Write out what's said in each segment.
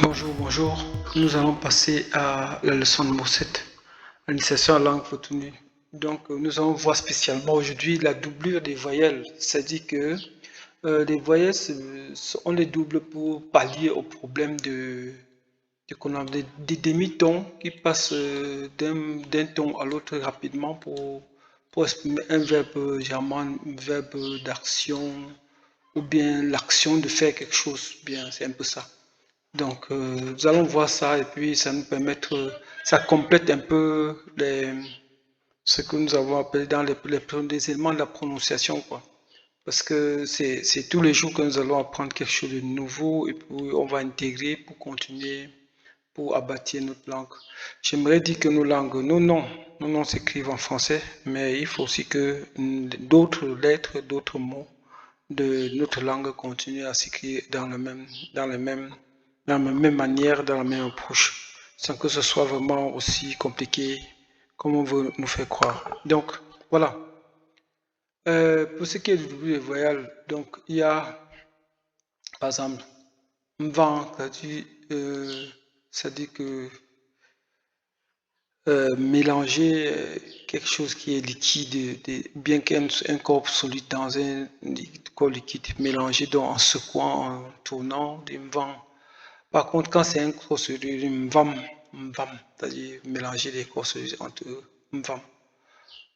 Bonjour, bonjour. Nous allons passer à la leçon numéro 7, l'initiation à la langue Cotonou. Donc, nous allons voir spécialement aujourd'hui la doublure des voyelles. C'est-à-dire que les voyelles, on les double pour pallier au problème des demi-tons qui passent d'un ton à l'autre rapidement pour exprimer un verbe germain, un verbe d'action, ou bien l'action de faire quelque chose. Bien, c'est un peu ça. Donc, nous allons voir ça et puis ça nous permettre, ça complète un peu ce que nous avons appelé dans les éléments de la prononciation, quoi. Parce que c'est tous les jours que nous allons apprendre quelque chose de nouveau et puis on va intégrer pour continuer, pour abattre notre langue. J'aimerais dire que nos noms s'écrivent en français, mais il faut aussi que d'autres lettres, d'autres mots de notre langue continuent à s'écrire dans la même manière, dans la même approche, sans que ce soit vraiment aussi compliqué comme on veut nous faire croire. Donc, voilà. Pour ce qui est du double des voyelles, donc il y a, par exemple, vent, ça dit que mélanger quelque chose qui est liquide, bien qu'un corps solide dans un corps liquide, mélanger donc en secouant, en tournant, des vent. Par contre, quand c'est un corps solide, c'est-à-dire mélanger des corps solides entre eux, mvam.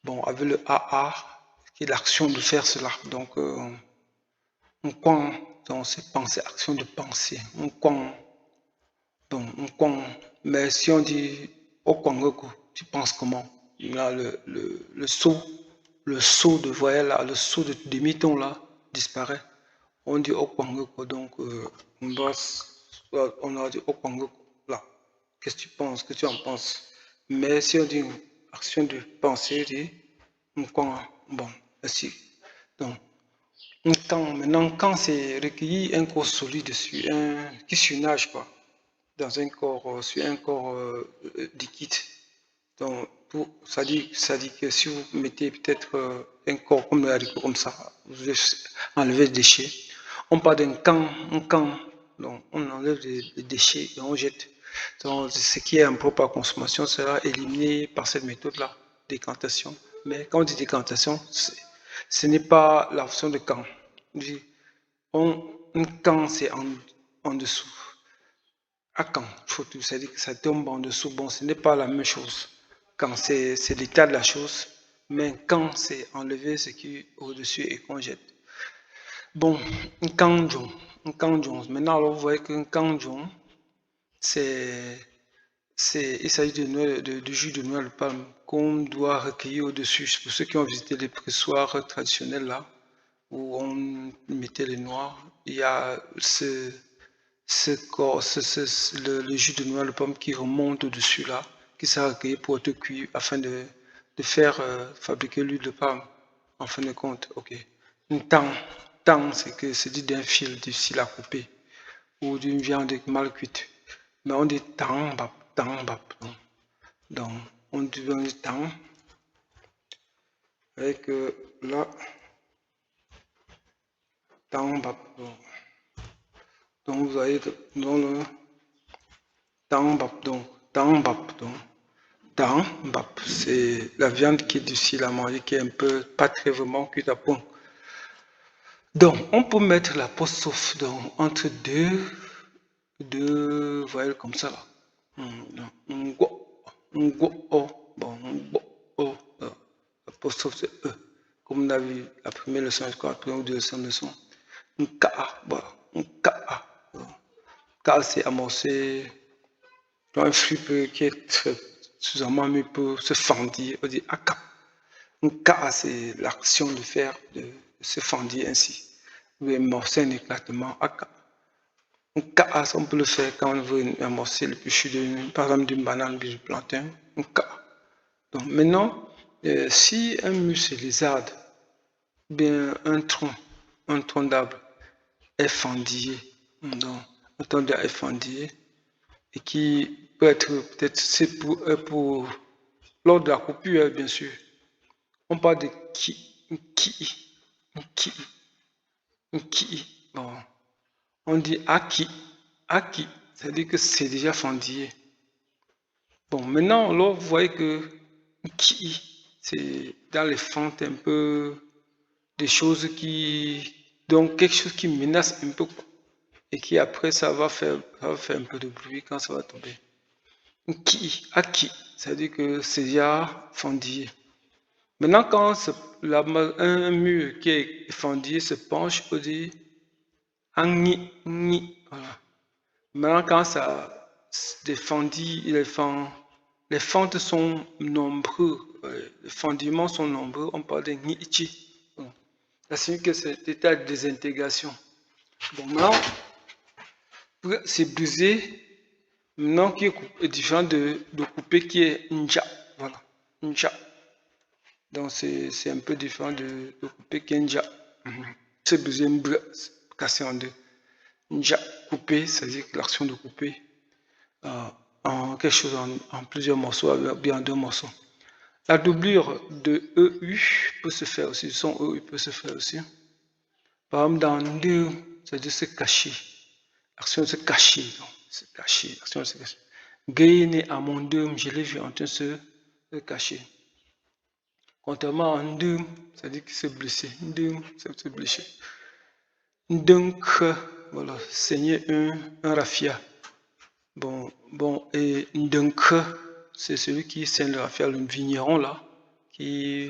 Bon, avec le AA, qui est l'action de faire cela. Donc, on coin, donc c'est penser, action de penser. On coin, donc on coin. Mais si on dit Okwangoko, tu penses comment? Là, le saut de voyelle là, le saut de demi-ton là disparaît. On dit Okwangoko, donc on a dit Okwangoko là. Qu'est-ce que tu penses? Que tu en penses? Mais si on dit action de pensée, on dit bon, merci. Donc, maintenant, quand c'est recueilli un corps solide dessus, qui surnage quoi, dans un corps, sur un corps liquide. Donc, ça dit que si vous mettez peut-être un corps comme le haricot, comme ça, vous enlevez les déchets. On parle d'un camp, donc on enlève les déchets et on jette. Donc, ce qui est impropre à consommation sera éliminé par cette méthode-là, décantation. Mais quand on dit décantation, ce n'est pas la fonction de camp. Un camp, c'est en dessous. À quand, c'est-à-dire que ça tombe en dessous. Bon, ce n'est pas la même chose. Quand c'est l'état de la chose, mais quand c'est enlever ce qui est au-dessus et qu'on jette. Bon, un kanjon. Maintenant, alors, vous voyez qu'un kanjon, il s'agit de jus de noix de palme qu'on doit recueillir au-dessus. Pour ceux qui ont visité les pressoirs traditionnels là, où on mettait les noix, il y a le jus de noix de pomme qui remonte au-dessus là, qui sera recueilli pour être cuit afin de faire fabriquer l'huile de palme, en fin de compte. Ok. Un tang, c'est que c'est dit d'un fil difficile à couper ou d'une viande mal cuite. Mais on dit tang, bap. Donc, on dit tang avec là, tang, bap. Donc, vous voyez, dans le tang, bap, donc. C'est la viande qui est difficile à manger, qui est un peu pas très vraiment cuite à point. Donc, on peut mettre l'apostrophe entre deux voyelles comme ça là. L'apostrophe c'est E. Comme on a vu la première leçon, je crois, la première ou deuxième leçon. Ka, c'est amorcer dans un flux qui est très suffisamment mis pour se fendir. On dit aka. Un ka, c'est l'action de faire, de se fendir ainsi. Ou amorcer un éclatement. Aka. Un ka, on peut le faire quand on veut amorcer le péchu par exemple d'une banane ou du plantain. Un ka. Donc maintenant, si un muscle lizarde, bien un tronc d'arbre est fendillé, donc un tronc d'arbre est fendillé, et qui peut être peut-être c'est pour lors de la coupure, bien sûr. On parle de ki. Bon, on dit aki, c'est-à-dire que c'est déjà fendillé. Bon, maintenant, là, vous voyez que qui, c'est dans les fentes un peu des choses qui, donc quelque chose qui menace un peu, quoi. Et qui après, ça va faire un peu de bruit quand ça va tomber. Qui, à qui, c'est-à-dire que c'est déjà fendillé. Maintenant, quand un mur qui est fendillé se penche, on dit un ni, voilà. Maintenant, quand ça des fendilles, les fentes sont nombreux, les fendillements sont nombreux, on parle de nichi. Bon. Ça signifie que c'est état de désintégration. Bon, maintenant, c'est brisé, maintenant qui est différent de couper qui est nja. Voilà, nja. Donc c'est un peu différent de couper qui est nja. C'est brisé, cassé en deux. Nja, couper, c'est-à-dire l'action de couper. En quelque chose en plusieurs morceaux, bien en deux morceaux. La doublure de EU peut se faire aussi, le son EU peut se faire aussi. Par exemple, dans deux, c'est-à-dire se cacher. L'action de se cacher, se cacher, l'action de se cacher. Gainer à mon deux, je l'ai vu en train de se cacher. Contrairement à deux, c'est-à-dire qu'il s'est blessé. Deux, c'est se blesser. Donc, voilà, saigner un raffia. Bon, et Ndunk, c'est celui qui saigne le raffia, le vigneron là, qui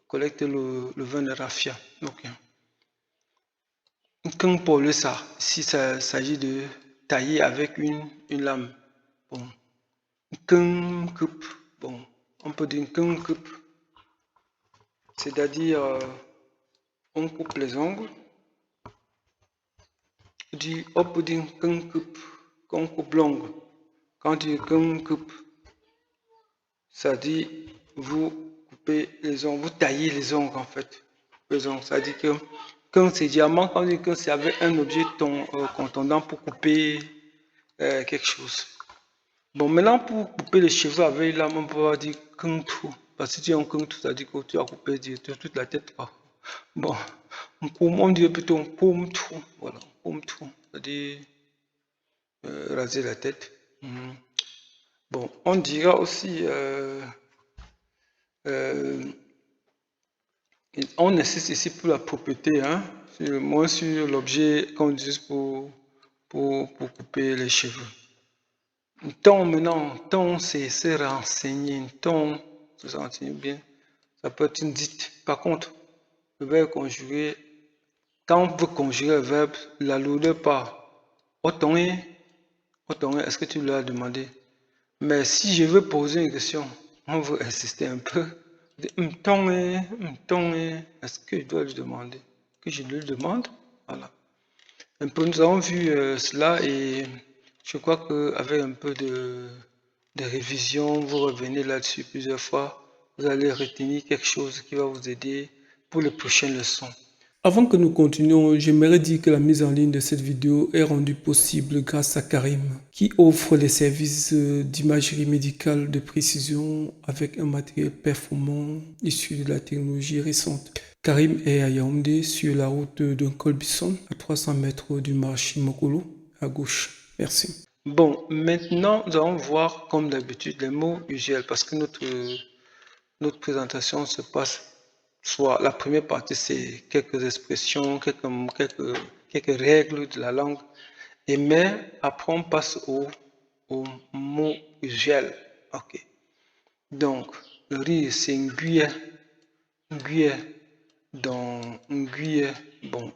collecte le vin de raffia. Ok. Qu'un pour le ça, si ça s'agit de tailler avec une lame. Bon. Qu'un coupe, bon, on peut dire qu'un coupe, c'est-à-dire on coupe les ongles. On peut dire qu'un coupe, qu'on coupe l'ongle. Quand tu dis qu'un coupe, ça dit vous coupez les ongles, vous taillez les ongles en fait. Les ongles, ça dit que quand c'est diamant, quand on dit que c'est avec un objet contondant pour couper quelque chose. Bon, maintenant pour couper les cheveux avec la main, on peut dire qu'un tout. Parce que si tu as un qu'un tout, ça dit que tu as coupé toute la tête. Pas. Bon, on dit plutôt un paume tout. Voilà, paume tout. C'est-à-dire raser la tête. Bon, on dira aussi on insiste ici pour la propreté, hein, moins sur l'objet qu'on utilise pour couper les cheveux. Ton maintenant, ton c'est se renseigner, ton se renseigner bien, ça peut être une dite. Par contre, le verbe conjugué, quand on veut conjuguer le verbe, la lourdeur part. Autant est-ce que tu l'as demandé? Mais si je veux poser une question, on veut insister un peu. Est-ce que je dois lui demander? Que je lui demande? Voilà. Un peu, nous avons vu cela et je crois qu'avec un peu de révision, vous revenez là-dessus plusieurs fois, vous allez retenir quelque chose qui va vous aider pour les prochaines leçons. Avant que nous continuions, j'aimerais dire que la mise en ligne de cette vidéo est rendue possible grâce à Karim, qui offre les services d'imagerie médicale de précision avec un matériel performant issu de la technologie récente. Karim est à Yaoundé sur la route de Colbisson, à 300 mètres du marché Mokolo, à gauche. Merci. Bon, maintenant, nous allons voir, comme d'habitude, les mots usuels, parce que notre présentation se passe soit la première partie, c'est quelques expressions, quelques règles de la langue, mais après on passe aux mots usuels. Ok. Donc, le riz, c'est une cuillère. Donc, une cuillère, bon,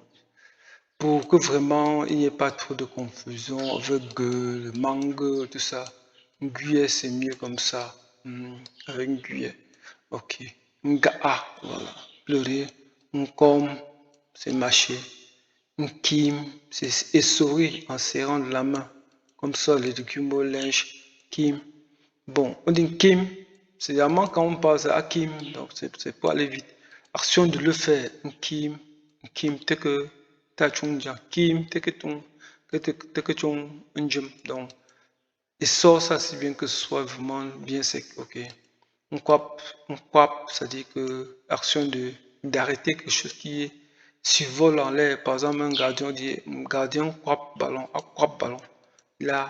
pour que vraiment il n'y ait pas trop de confusion avec le mangue, tout ça. Une cuillère, c'est mieux comme ça, avec une cuillère. Ok. Nga, voilà. Pleurer. Nkom, c'est mâcher. Kim, c'est essorer en serrant de la main. Comme ça, les légumes au linge. Kim. Bon, on dit Kim, c'est vraiment quand on passe à Kim, donc c'est pour aller vite. Action de le faire. Kim, t'es que t'as Kim, t'es que ton, donc, et sort ça si bien que ce soit vraiment bien sec, ok. On quap, ça dit que action d'arrêter quelque chose qui est survole en l'air. Par exemple, un gardien dit gardien quap ballon, il a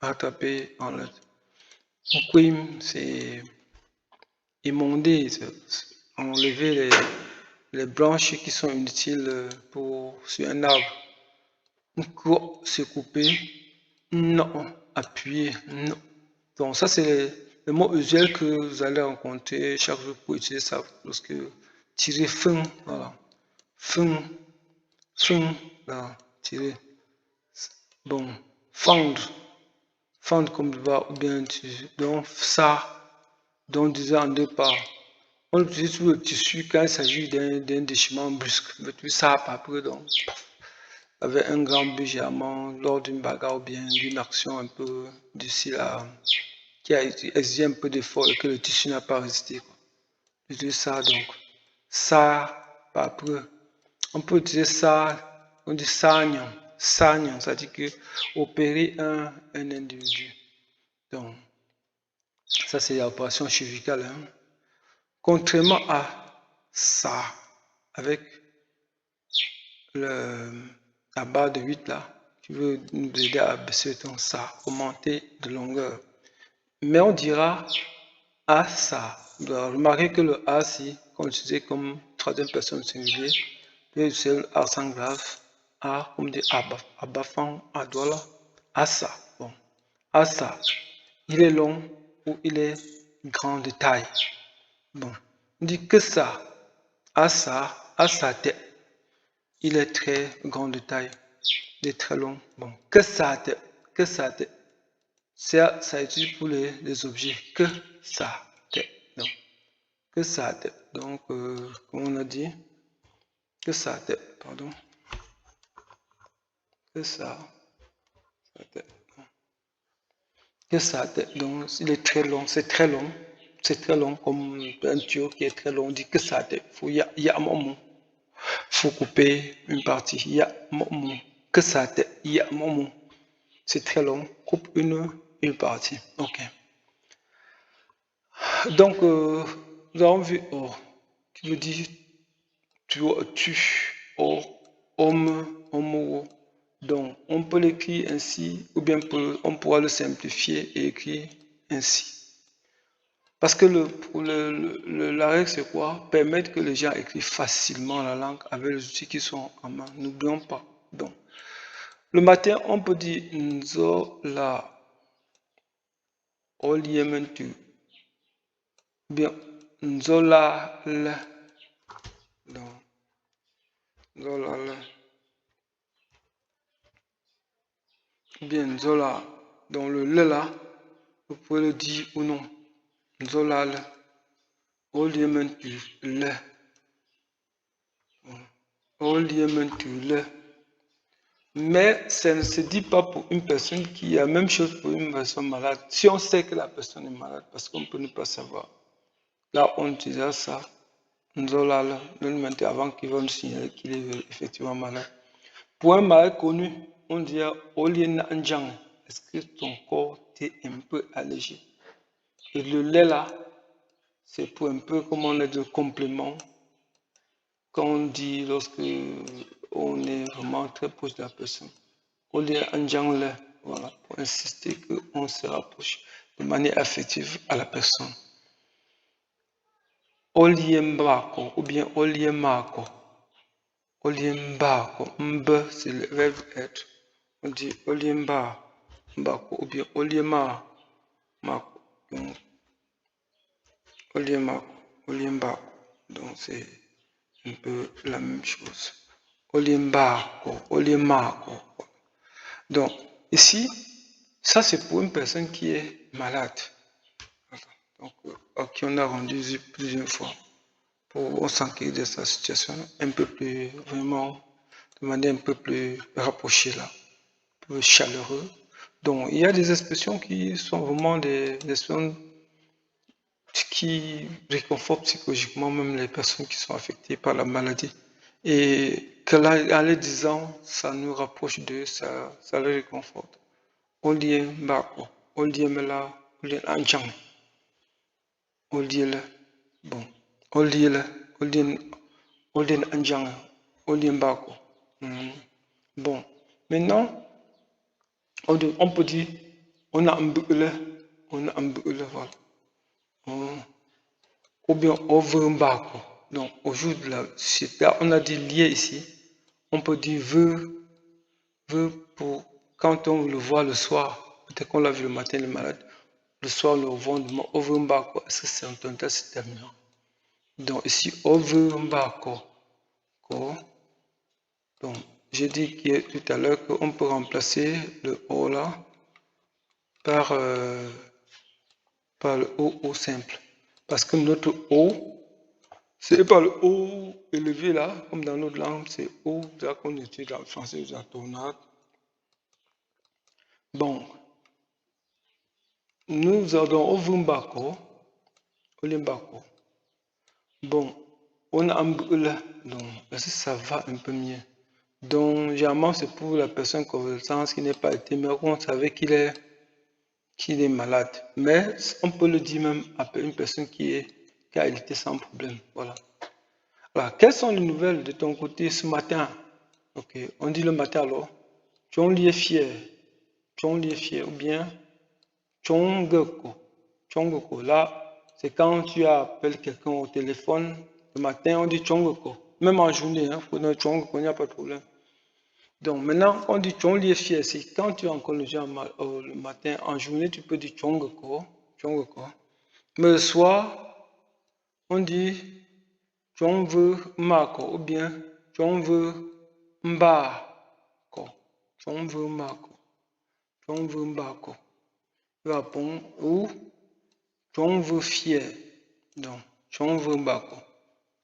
rattrapé en le quim, c'est émonder, enlever les branches qui sont inutiles sur un arbre. Se couper, non, appuyer, non. Donc ça c'est le mot usuel que vous allez rencontrer chaque jour pour utiliser ça lorsque tirer fin, voilà, fin, fin, là, tirer. Bon, fendre comme tu vas ou bien donc ça, donc disant en deux parts. On utilise sur le tissu quand il s'agit d'un déchirement brusque. Mais tu ça après donc avec un grand bougerement lors d'une bagarre ou bien d'une action un peu difficile qui a exigé un peu d'effort et que le tissu n'a pas résisté. Utiliser ça donc. Ça, après. On peut utiliser ça, on dit sagnon. Sagnon, ça dit que opérer un individu. Donc, ça c'est l'opération chirurgicale. Hein. Contrairement à ça, avec la barre de 8 là, qui veut nous aider à baisser ton ça, augmenter de longueur. Mais on dira à ça. Vous remarquez que le A, si, qu'on utilisait comme troisième personne singulier, c'est le A sans grave, A, comme dit abafan, adola, à ça. Bon, à ça. Il est long ou il est grand de taille. Bon, on dit que ça, à sa tête. Il est très grand de taille. Il est très long. Bon, que ça tête. Que ça tête. Ça utilise pour les objets. Que ça tête. Donc, que ça tête. Donc, comme on a dit, que ça tête. Pardon. Que ça tête. Que ça tête. Donc, il est très long. C'est très long. C'est très long comme un tuyau qui est très long. On dit que ça tête. Il y a un moment. Faut couper une partie. Il y a un moment. Que ça tête. Il y a un moment. C'est très long. Coupe une partie. Ok. Donc, nous avons vu O, qui veut dire tu, homme. Donc, on peut l'écrire ainsi, ou bien on pourra le simplifier et écrire ainsi. Parce que la règle, c'est quoi? Permettre que les gens écrivent facilement la langue avec les outils qui sont en main. N'oublions pas. Donc, le matin, on peut dire Nzola Oliementu. Bien, Nzola le. Donc, Nzola le. Bien, Nzola. Donc, le là, vous pouvez le dire ou non. Nzola le. Oliementu le. Oliementu le. Mais ça ne se dit pas pour une personne qui a la même chose pour une personne malade. Si on sait que la personne est malade, parce qu'on peut ne pas savoir. Là, on utilise ça. Nzola le matin avant qu'il va nous signaler qu'il est effectivement malade. Pour un malade connu, on dirait Olien Anjang. Est-ce que ton corps t'est un peu allégé? Et le lait là, c'est pour un peu comme on a de complément. Quand on dit lorsque on est vraiment très proche de la personne. Olien Anjang le, voilà, pour insister qu'on se rapproche de manière affective à la personne. Oliembako ou bien Oliemako. Oliembako, mbe, c'est le verbe être. On dit Oliemba, mbako ou bien Oliema, mako. Donc, Oliemba. Donc, c'est un peu la même chose. Oliembako, Oliemako. Donc, ici, ça c'est pour une personne qui est malade. Donc, à qui on a rendu visite plusieurs fois pour s'enquérir de sa situation un peu plus, vraiment, de manière un peu plus rapprochée là, un peu chaleureux. Donc, il y a des expressions qui sont vraiment des expressions qui réconfortent psychologiquement même les personnes qui sont affectées par la maladie. Et que là, en les disant, ça nous rapproche d'eux, ça les réconforte. Olien Bako, Olien Mela, Olien Anjang, Olien, bon, Olien, Olien Anjang, Olien Bako. Bon, maintenant, On peut dire, on a un boucle, voilà. Ou bien on veut un barco. Donc, au jour de la société, on a dit lié ici. On peut dire veut pour quand on le voit le soir. Peut-être qu'on l'a vu le matin, le malade. Le soir, le revoit, on veut un barco. Est-ce que c'est un temps déterminant? Donc, ici, on veut un barco. Donc, j'ai dit tout à l'heure qu'on peut remplacer le O là par, par le O simple. Parce que notre O, c'est pas le O élevé là, comme dans notre langue, c'est O là qu'on utilise dans le français, la tornade. Bon, nous avons Ovumbako, Olimbako. Bon, on a un là, donc est-ce que ça va un peu mieux? Donc, généralement, c'est pour la personne convalescente qui n'est pas été, mais on savait qu'il est malade. Mais on peut le dire même à une personne qui a été sans problème. Voilà. Alors, quelles sont les nouvelles de ton côté ce matin? Ok, on dit le matin alors. Chon li est fier. Chon li est fier. Ou bien Chongeko. Chongeko. Là, c'est quand tu appelles quelqu'un au téléphone. Le matin, on dit Chongeko. Même en journée, hein, pour notre Chongeko, il n'y a pas de problème. Donc maintenant, on dit Chong li est fier. C'est quand tu encore le gens le matin, en journée, tu peux dire Chongeko. Mais le soir, on dit Chong veut Mako ou bien Chong veut Mbako. Chong veut Mako. Chong veut Mbako. Répond ou Chong veut fier. Donc, Chong veut Mbako.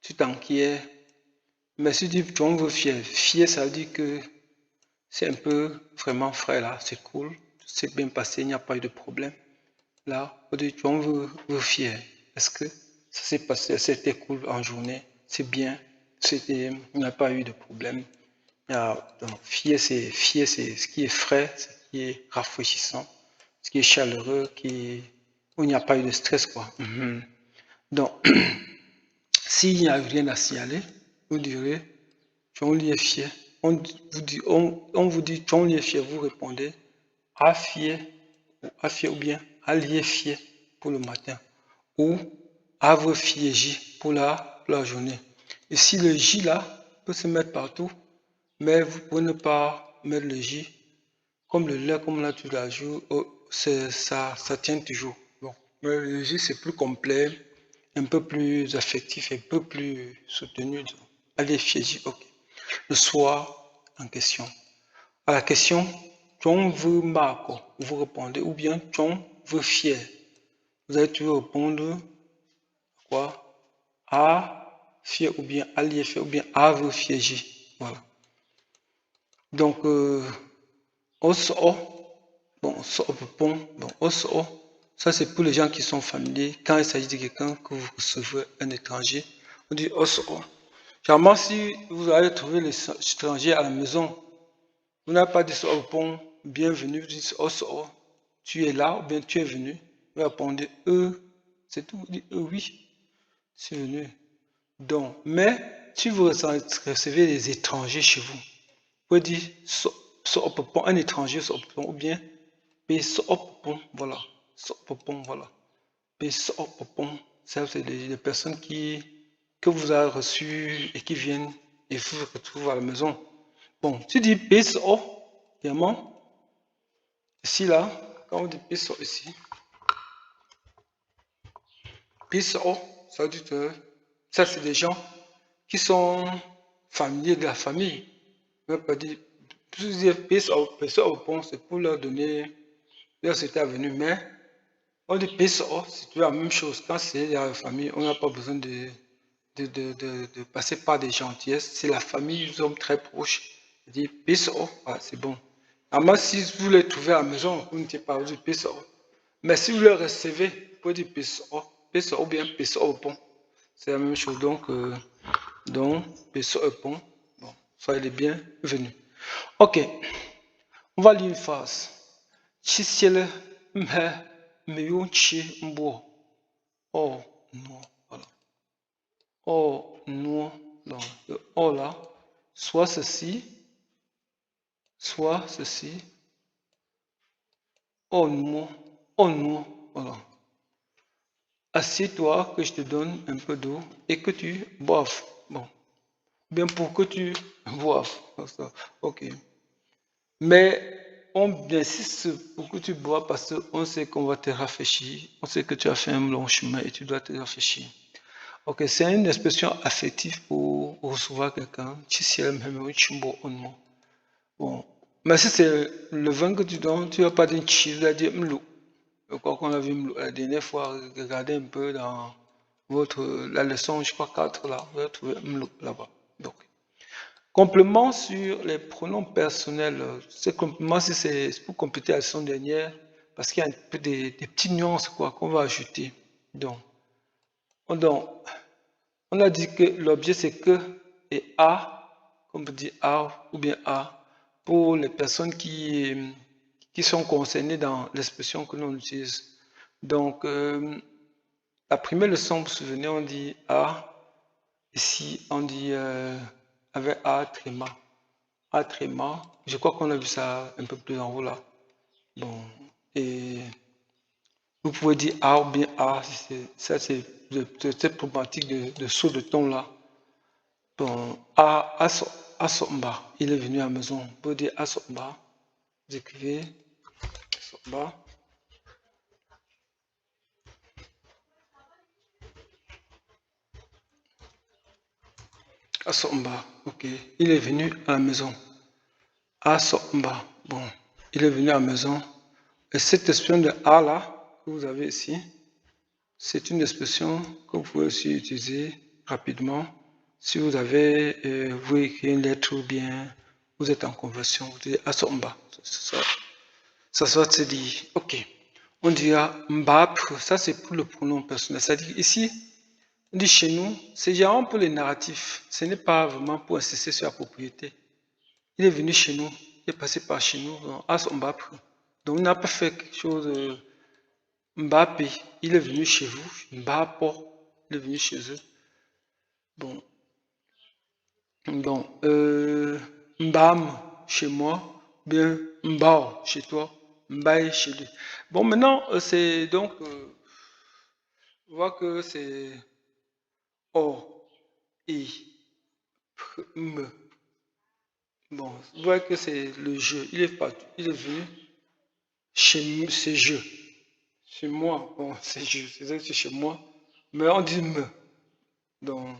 Tu t'inquiètes. Mais si tu dis Chong veut fier, fier, ça veut dire que c'est un peu vraiment frais là, c'est cool, c'est bien passé, il n'y a pas eu de problème. Là, on dit Chong veut fier. Est-ce que ça s'est passé, c'était cool en journée, c'est bien, il n'y a pas eu de problème. Donc, fier, c'est ce qui est frais, ce qui est rafraîchissant, ce qui est chaleureux, où il n'y a pas eu de stress, quoi. Donc, s'il n'y a rien à signaler, vous direz, Chong li est fier. On vous dit, Chong li est fier, vous répondez, à fier ou bien à li est fier pour le matin, ou à vous fier J pour la journée. Et si le J là peut se mettre partout, mais vous pouvez ne pas mettre le J, comme le lait, comme là tu l'ajoutes, ça tient toujours. Bon, mais le J c'est plus complet, un peu plus affectif, un peu plus soutenu. Allez, fier J, ok. Le soir en question. À la question, Chong veut Marco, vous répondez, ou bien Chong veut fier. Vous allez toujours répondre quoi? A fier ou bien A lié fier ou bien A veut fier J. Voilà. Donc, OSO, bon, OSO, ça c'est pour les gens qui sont familiers. Quand il s'agit de quelqu'un que vous recevez, un étranger, on dit OSO. Généralement, si vous allez trouver l'étranger à la maison, vous n'avez pas dit pont, bienvenue, vous dites tu es là ou bien tu es venu. Vous répondez c'est tout, vous dites oui, c'est venu. Donc, mais si vous recevez des étrangers chez vous, vous pouvez dire un étranger, ou bien voilà, voilà. C'est des personnes que vous avez reçues et qui viennent et vous retrouvent à la maison. Bon, tu dis PSO, évidemment, ici là, quand on dit PSO ici, PSO, ça veut dire que ça c'est des gens qui sont familiers de la famille. On peut dire, PSO, c'est pour leur donner leur c'était venu, mais on dit PSO, c'est la même chose. Quand c'est la famille, on n'a pas besoin de passer par des gentillesses. C'est la famille, nous sommes très proches. Je dis PSO, c'est bon. Alors, si vous les trouvez à la maison, vous ne dites pas, vous dites PSO. Mais si vous les recevez, vous pouvez dire PSO ou bien PSO au pont. C'est la même chose. Donc PSO au pont. Bon, soyez les bienvenus. Ok, on va lire une phrase. Chisiele me yonchi mbo. Oh non, voilà. Oh non, donc le oh là, soit ceci, onmo, voilà. Assieds-toi, que je te donne un peu d'eau et que tu boives. Bon, bien pour que tu boives. Ok. Mais on insiste pour que tu bois parce qu'on sait qu'on va te rafraîchir. On sait que tu as fait un long chemin et tu dois te rafraîchir. Ok, c'est une expression affective pour recevoir quelqu'un. Bon. Mais si c'est le vin que tu donnes, tu vas pas dire tu vas dire mlou. Quoi qu'on a vu la dernière fois, regardez un peu dans la leçon, je crois 4 là, vous allez trouver mlou là-bas. Donc, complément sur les pronoms personnels. Ce complément, si c'est pour compléter la leçon dernière, parce qu'il y a un peu des petites nuances quoi qu'on va ajouter. Donc, on a dit que l'objet c'est que et a, comme on dit a ou bien a, pour les personnes qui sont concernées dans l'expression que l'on utilise. Donc, la première leçon, vous vous souvenez, on dit a. Ici, on dit avec a tréma. A tréma. Je crois qu'on a vu ça un peu plus en haut là. Bon, et vous pouvez dire a ou bien a. Ça, c'est cette problématique de saut de ton là. Bon, Asomba, il est venu à la maison. Vous pouvez dire Asomba. Vous écrivez Asomba. Asomba, ok. Il est venu à la maison. Asomba, bon. Il est venu à la maison. Et cette expression de A là, que vous avez ici, c'est une expression que vous pouvez aussi utiliser rapidement. Si vous avez, vous écrivez une lettre ou bien vous êtes en conversion, vous dites Asomba. Ça va se dire, ok. On dira Mbap, ça c'est pour le pronom personnel. C'est-à-dire ici, on dit chez nous, c'est généralement pour les narratifs. Ce n'est pas vraiment pour insister sur la propriété. Il est venu chez nous, il est passé par chez nous, donc As Mbap. Donc il n'a pas fait quelque chose de Mbappé, il est venu chez vous, Mbapo, il est venu chez eux. Bon. Donc, Mbam chez moi, bien Mbao chez toi, Mbaye chez lui. Bon, maintenant, c'est donc, on voit que c'est O, I, P, M. Bon, vous voyez que c'est le jeu, il est partout, il est venu chez c'est je, chez moi, bon, c'est je, c'est ça que c'est chez moi, mais on dit me. Donc,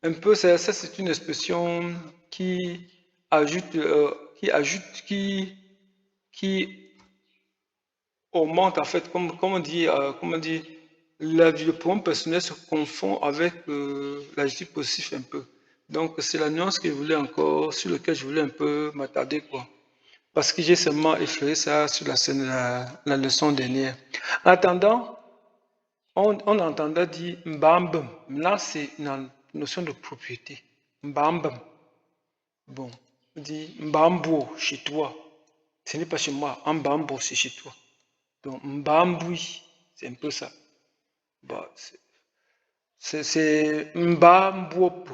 un peu, ça c'est une expression qui ajoute, qui augmente en fait, comme on dit, le pronom personnel se confond avec l'adjectif possessif un peu. Donc, c'est la nuance que je voulais encore, sur laquelle je voulais un peu m'attarder, quoi. Parce que j'ai seulement effleuré ça sur la leçon dernière. En attendant, on entendait dire mbambam. Là, c'est une notion de propriété. Mbambam. Bon, on dit mbambo chez toi. Ce n'est pas chez moi. Mbambo, c'est chez toi. Donc, mbamboui, c'est un peu ça. Bah, c'est mbambop,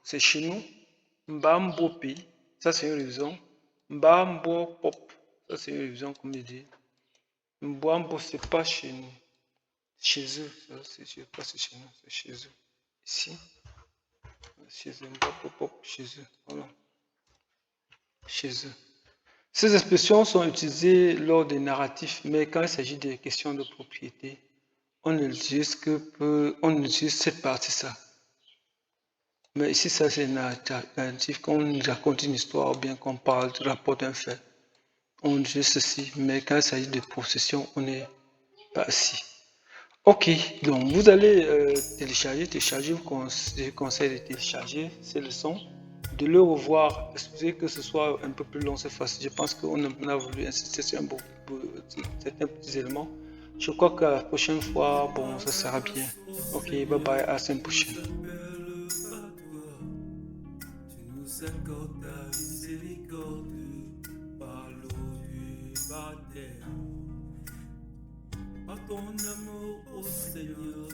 c'est chez nous. Mbambopi, ça c'est une révision. Mbambopop, ça c'est une révision comme je dis. Mbambo, c'est pas chez nous. Chez eux, ça c'est pas chez nous, c'est chez eux. Ici, chez eux, mbambopop, chez eux. Voilà. Chez eux. Ces expressions sont utilisées lors des narratifs, mais quand il s'agit des questions de propriété, on on utilise cette partie-là. Mais ici, ça c'est un narratif, quand on raconte une histoire ou bien qu'on parle, rapporte un fait. On utilise ceci, mais quand il s'agit de possession, on n'est pas assis. Ok, donc vous allez télécharger, je vous conseille de télécharger ces leçons, de le revoir. Excusez que ce soit un peu plus long cette fois-ci. Je pense qu'on a voulu insister sur certains petits éléments. Je crois que la prochaine fois, bon, ça sera bien. Ok, bye bye, à la semaine prochaine. Par ton amour, ô Seigneur.